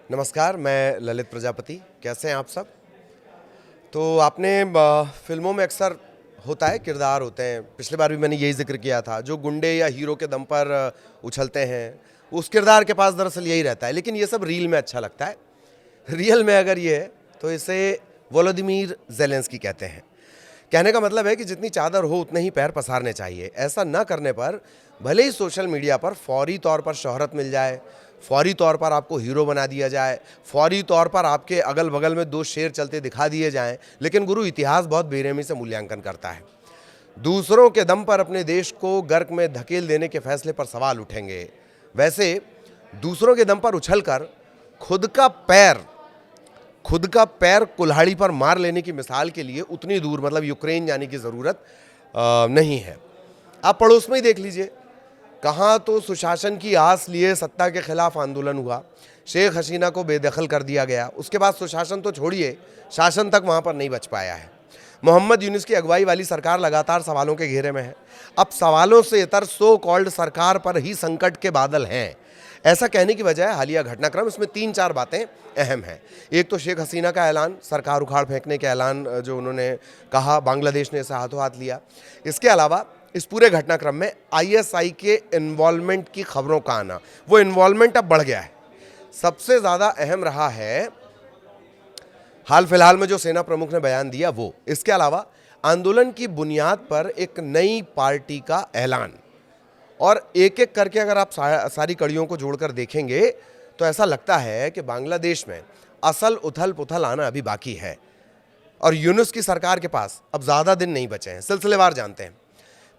नमस्कार, मैं ललित प्रजापति। कैसे हैं आप सब? तो आपने फिल्मों में अक्सर होता है, किरदार होते हैं। पिछली बार भी मैंने यही जिक्र किया था, जो गुंडे या हीरो के दम पर उछलते हैं, उस किरदार के पास दरअसल यही रहता है। लेकिन ये सब रील में अच्छा लगता है। रियल में अगर ये है तो इसे वोलोदिमीर ज़ेलेंस्की कहते हैं। कहने का मतलब है कि जितनी चादर हो उतने ही पैर पसारने चाहिए। ऐसा न करने पर भले ही सोशल मीडिया पर फौरी तौर पर शोहरत मिल जाए, फौरी तौर पर आपको हीरो बना दिया जाए, फौरी तौर पर आपके अगल बगल में दो शेर चलते दिखा दिए जाएं, लेकिन गुरु इतिहास बहुत बेरहमी से मूल्यांकन करता है। दूसरों के दम पर अपने देश को गर्क में धकेल देने के फैसले पर सवाल उठेंगे। वैसे दूसरों के दम पर उछलकर खुद का पैर कुल्हाड़ी पर मार लेने की मिसाल के लिए उतनी दूर, मतलब यूक्रेन जाने की ज़रूरत नहीं है। आप पड़ोस में ही देख लीजिए, कहाँ तो सुशासन की आस लिए सत्ता के खिलाफ आंदोलन हुआ, शेख हसीना को बेदखल कर दिया गया। उसके बाद सुशासन तो छोड़िए, शासन तक वहाँ पर नहीं बच पाया है। मोहम्मद यूनुस की अगुवाई वाली सरकार लगातार सवालों के घेरे में है। अब सवालों से इतर सो कॉल्ड सरकार पर ही संकट के बादल हैं। ऐसा कहने की बजाय हालिया घटनाक्रम, इसमें 3-4 बातें अहम हैं। एक तो शेख हसीना का ऐलान, सरकार उखाड़ फेंकने के ऐलान जो उन्होंने कहा, बांग्लादेश ने इसे हाथों हाथ लिया। इसके अलावा इस पूरे घटनाक्रम में आईएसआई के इन्वॉल्वमेंट की खबरों का आना, वो इन्वॉल्वमेंट अब बढ़ गया है। सबसे ज़्यादा अहम रहा है हाल फिलहाल में जो सेना प्रमुख ने बयान दिया वो। इसके अलावा आंदोलन की बुनियाद पर एक नई पार्टी का ऐलान, और एक एक करके अगर आप सारी कड़ियों को जोड़कर देखेंगे तो ऐसा लगता है कि बांग्लादेश में असल उथल पुथल आना अभी बाकी है और यूनुस की सरकार के पास अब ज़्यादा दिन नहीं बचे हैं। सिलसिलेवार जानते हैं।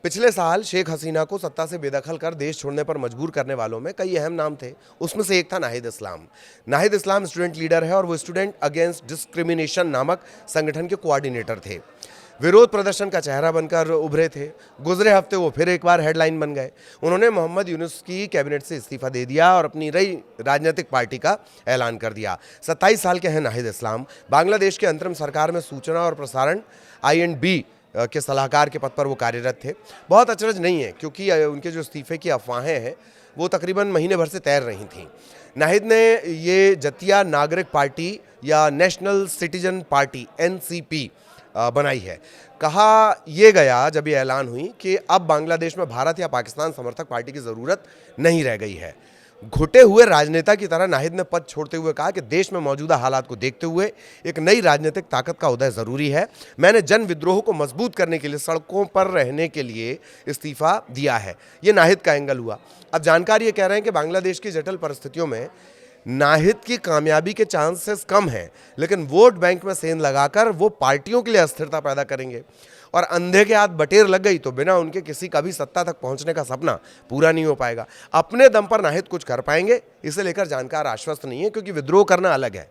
पिछले साल शेख हसीना को सत्ता से बेदखल कर देश छोड़ने पर मजबूर करने वालों में कई अहम नाम थे। उसमें से एक था नाहिद इस्लाम। नाहिद इस्लाम स्टूडेंट लीडर है और वो स्टूडेंट अगेंस्ट डिस्क्रिमिनेशन नामक संगठन के कोऑर्डिनेटर थे। विरोध प्रदर्शन का चेहरा बनकर उभरे थे। गुजरे हफ्ते वो फिर एक बार हेडलाइन बन गए। उन्होंने मोहम्मद यूनुस की कैबिनेट से इस्तीफा दे दिया और अपनी नई राजनीतिक पार्टी का ऐलान कर दिया। 27 साल के हैं नाहिद इस्लाम। बांग्लादेश के अंतरिम सरकार में सूचना और प्रसारण INB के सलाहकार के पद पर वो कार्यरत थे। बहुत अचरज नहीं है, क्योंकि उनके जो इस्तीफे की अफवाहें हैं वो तकरीबन महीने भर से तैर रही थीं। नाहिद ने ये जतिया नागरिक पार्टी या नेशनल सिटीजन पार्टी NCP बनाई है। कहा यह गया जब ये ऐलान हुई कि अब बांग्लादेश में भारत या पाकिस्तान समर्थक पार्टी की ज़रूरत नहीं रह गई है। घुटे हुए राजनेता की तरह नाहिद ने पद छोड़ते हुए कहा कि देश में मौजूदा हालात को देखते हुए एक नई राजनीतिक ताकत का उदय ज़रूरी है। मैंने जन विद्रोह को मजबूत करने के लिए सड़कों पर रहने के लिए इस्तीफा दिया है। ये नाहिद का एंगल हुआ। अब जानकार ये कह रहे हैं कि बांग्लादेश की जटिल परिस्थितियों में नाहिद की कामयाबी के चांसेस कम हैं, लेकिन वोट बैंक में सेंध लगाकर वो पार्टियों के लिए अस्थिरता पैदा करेंगे और अंधे के हाथ बटेर लग गई तो बिना उनके किसी का भी सत्ता तक पहुंचने का सपना पूरा नहीं हो पाएगा। अपने दम पर नाहिद कुछ कर पाएंगे, इसे लेकर जानकार आश्वस्त नहीं है, क्योंकि विद्रोह करना अलग है,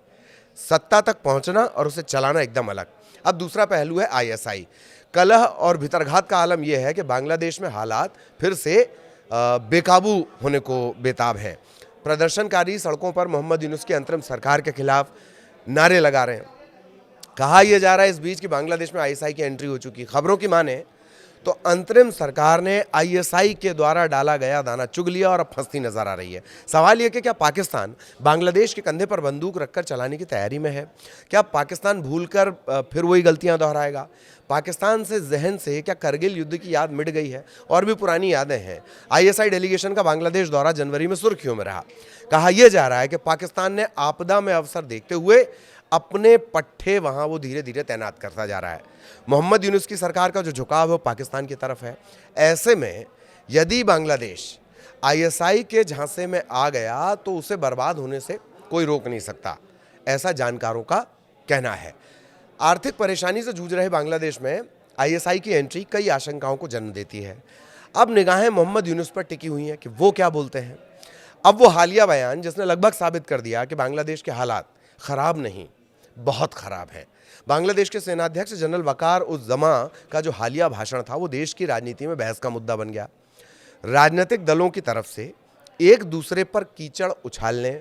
सत्ता तक पहुंचना और उसे चलाना एकदम अलग। अब दूसरा पहलू है ISI। कलह और भितरघात का आलम यह है कि बांग्लादेश में हालात फिर से बेकाबू होने को बेताब हैं। प्रदर्शनकारी सड़कों पर मोहम्मद यूनुस की अंतरिम सरकार के खिलाफ नारे लगा रहे हैं। कहा यह जा रहा है इस बीच कि बांग्लादेश में ISI की एंट्री हो चुकी। खबरों की माने तो अंतरिम सरकार ने ISI के द्वारा डाला गया दाना चुग लिया और अब फंसती नजर आ रही है। सवाल यह कि क्या पाकिस्तान बांग्लादेश के कंधे पर बंदूक रखकर चलाने की तैयारी में है? क्या पाकिस्तान भूलकर फिर वही गलतियां दोहराएगा? पाकिस्तान से जहन से क्या करगिल युद्ध की याद मिट गई है? और भी पुरानी यादें हैं। ISI डेलीगेशन का बांग्लादेश दौरा जनवरी में सुर्खियों में रहा। कहा यह जा रहा है कि पाकिस्तान ने आपदा में अवसर देखते हुए अपने पट्टे वहां वो धीरे धीरे तैनात करता जा रहा है। मोहम्मद यूनुस की सरकार का जो झुकाव है वो पाकिस्तान की तरफ है। ऐसे में यदि बांग्लादेश ISI के झांसे में आ गया तो उसे बर्बाद होने से कोई रोक नहीं सकता, ऐसा जानकारों का कहना है। आर्थिक परेशानी से जूझ रहे बांग्लादेश में ISI की एंट्री कई आशंकाओं को जन्म देती है। अब निगाहें मोहम्मद यूनुस पर टिकी हुई हैं कि वो क्या बोलते हैं। अब वो हालिया बयान जिसने लगभग साबित कर दिया कि बांग्लादेश के हालात खराब नहीं, बहुत खराब है। बांग्लादेश के सेनाध्यक्ष जनरल वकार उज जमा का जो हालिया भाषण था वो देश की राजनीति में बहस का मुद्दा बन गया। राजनीतिक दलों की तरफ से एक दूसरे पर कीचड़ उछालने,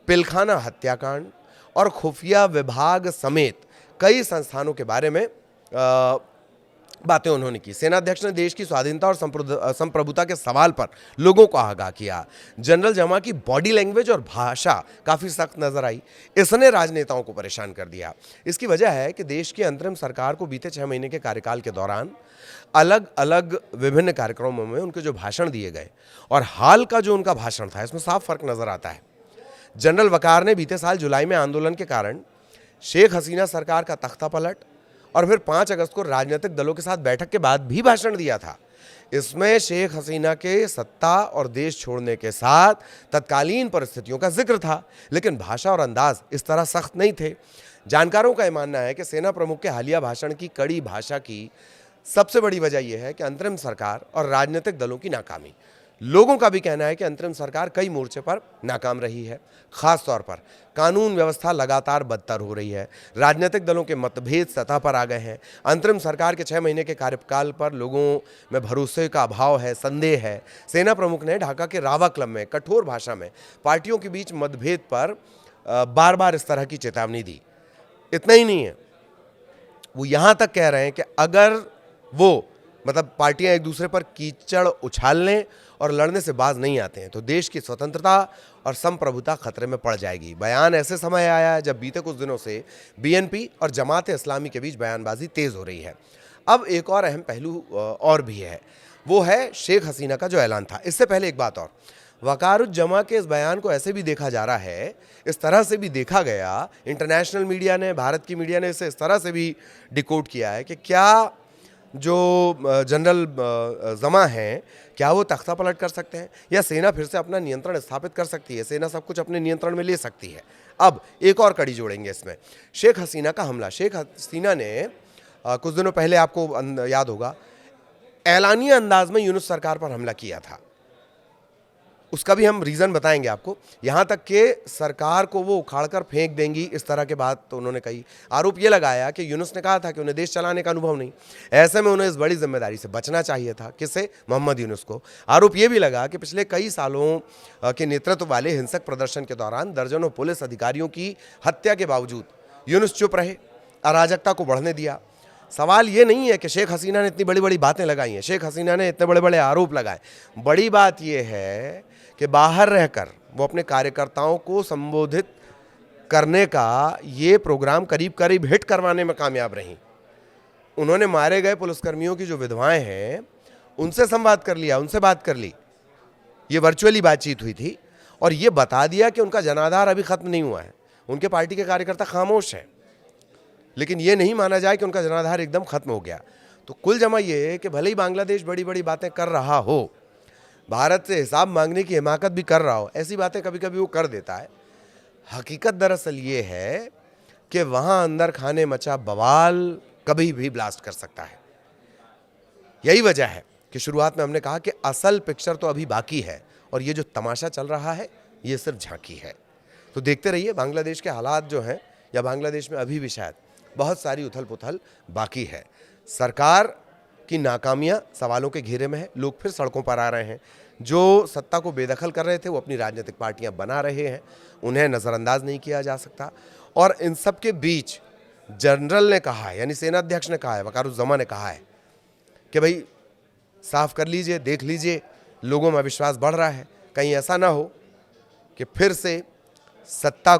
पिलखाना हत्याकांड और खुफिया विभाग समेत कई संस्थानों के बारे में बातें उन्होंने की। सेनाध्यक्ष ने देश की स्वाधीनता और संप्रभुता के सवाल पर लोगों को आगाह किया। जनरल जमा की बॉडी लैंग्वेज और भाषा काफी सख्त नजर आई। इसने राजनेताओं को परेशान कर दिया। इसकी वजह है कि देश की अंतरिम सरकार को बीते 6 महीने के कार्यकाल के दौरान अलग अलग विभिन्न कार्यक्रमों में उनके जो भाषण दिए गए और हाल का जो उनका भाषण था, इसमें साफ फर्क नजर आता है। जनरल वकार ने बीते साल जुलाई में आंदोलन के कारण शेख हसीना सरकार का तख्ता पलट और फिर 5 अगस्त को राजनीतिक दलों के साथ बैठक के बाद भी भाषण दिया था। इसमें शेख हसीना के सत्ता और देश छोड़ने के साथ तत्कालीन परिस्थितियों का जिक्र था, लेकिन भाषा और अंदाज इस तरह सख्त नहीं थे। जानकारों का यह मानना है कि सेना प्रमुख के हालिया भाषण की कड़ी भाषा की सबसे बड़ी वजह यह है कि अंतरिम सरकार और राजनीतिक दलों की नाकामी। लोगों का भी कहना है कि अंतरिम सरकार कई मोर्चे पर नाकाम रही है। खास तौर पर कानून व्यवस्था लगातार बदतर हो रही है। राजनीतिक दलों के मतभेद सतह पर आ गए हैं। अंतरिम सरकार के 6 महीने के कार्यकाल पर लोगों में भरोसे का अभाव है, संदेह है। सेना प्रमुख ने ढाका के रावा क्लब में कठोर भाषा में पार्टियों के बीच मतभेद पर बार बार इस तरह की चेतावनी दी। इतना ही नहीं है, वो यहाँ तक कह रहे हैं कि अगर वो पार्टियां एक दूसरे पर कीचड़ उछालने और लड़ने से बाज नहीं आते हैं तो देश की स्वतंत्रता और संप्रभुता खतरे में पड़ जाएगी। बयान ऐसे समय आया है जब बीते कुछ दिनों से बीएनपी और जमात इस्लामी के बीच बयानबाजी तेज हो रही है। अब एक और अहम पहलू और भी है, वो है शेख हसीना का जो ऐलान था। इससे पहले एक बात और, वकारुज्जमा के इस बयान को ऐसे भी देखा जा रहा है, इस तरह से भी देखा गया, इंटरनेशनल मीडिया ने, भारत की मीडिया ने इसे इस तरह से भी डिकोड किया है कि क्या जो जनरल जमा हैं, क्या वो तख्ता पलट कर सकते हैं या सेना फिर से अपना नियंत्रण स्थापित कर सकती है, सेना सब कुछ अपने नियंत्रण में ले सकती है। अब एक और कड़ी जोड़ेंगे इसमें, शेख हसीना का हमला। शेख हसीना ने कुछ दिनों पहले, आपको याद होगा, ऐलानिया अंदाज में यूनुस सरकार पर हमला किया था। उसका भी हम रीज़न बताएंगे आपको। यहाँ तक कि सरकार को वो उखाड़कर फेंक देंगी, इस तरह के बात तो उन्होंने कही। आरोप ये लगाया कि यूनुस ने कहा था कि उन्हें देश चलाने का अनुभव नहीं, ऐसे में उन्हें इस बड़ी जिम्मेदारी से बचना चाहिए था। किससे? मोहम्मद यूनुस को। आरोप ये भी लगा कि पिछले कई सालों के नेतृत्व वाले हिंसक प्रदर्शन के दौरान दर्जनों पुलिस अधिकारियों की हत्या के बावजूद यूनुस चुप रहे, अराजकता को बढ़ने दिया। सवाल ये नहीं है कि शेख हसीना ने इतनी बड़ी बड़ी बातें लगाई हैं, शेख हसीना ने इतने बड़े बड़े आरोप लगाए। बड़ी बात यह है कि बाहर रहकर वो अपने कार्यकर्ताओं को संबोधित करने का ये प्रोग्राम करीब करीब हिट करवाने में कामयाब रहीं। उन्होंने मारे गए पुलिसकर्मियों की जो विधवाएं हैं उनसे संवाद कर लिया, उनसे बात कर ली। ये वर्चुअली बातचीत हुई थी और ये बता दिया कि उनका जनाधार अभी खत्म नहीं हुआ है। उनके पार्टी के कार्यकर्ता खामोश हैं, लेकिन ये नहीं माना जाए कि उनका जनाधार एकदम खत्म हो गया। तो कुल जमा ये है कि भले ही बांग्लादेश बड़ी बड़ी बातें कर रहा हो, भारत से हिसाब मांगने की हिमाकत भी कर रहा हो, ऐसी बातें कभी कभी वो कर देता है, हकीकत दरअसल ये है कि वहां अंदर खाने मचा बवाल कभी भी ब्लास्ट कर सकता है। यही वजह है कि शुरुआत में हमने कहा कि असल पिक्चर तो अभी बाकी है और ये जो तमाशा चल रहा है ये सिर्फ झांकी है। तो देखते रहिए, बांग्लादेश के हालात जो हैं, या बांग्लादेश में अभी भी शायद बहुत सारी उथल पुथल बाकी है। सरकार की नाकामियां सवालों के घेरे में है, लोग फिर सड़कों पर आ रहे हैं। जो सत्ता को बेदखल कर रहे थे वो अपनी राजनीतिक पार्टियां बना रहे हैं, उन्हें नज़रअंदाज नहीं किया जा सकता। और इन सब के बीच जनरल ने कहा है, यानी सेनाध्यक्ष ने कहा है, वकारुज्जमा ने कहा है कि भाई साफ कर लीजिए, देख लीजिए, लोगों में विश्वास बढ़ रहा है। कहीं ऐसा ना हो कि फिर से सत्ता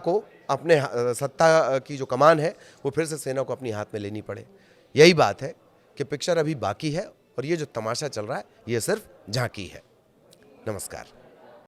की जो कमान है वो फिर से सेना को अपनी हाथ में लेनी पड़े। यही बात है कि पिक्चर अभी बाकी है और ये जो तमाशा चल रहा है ये सिर्फ झांकी है। नमस्कार।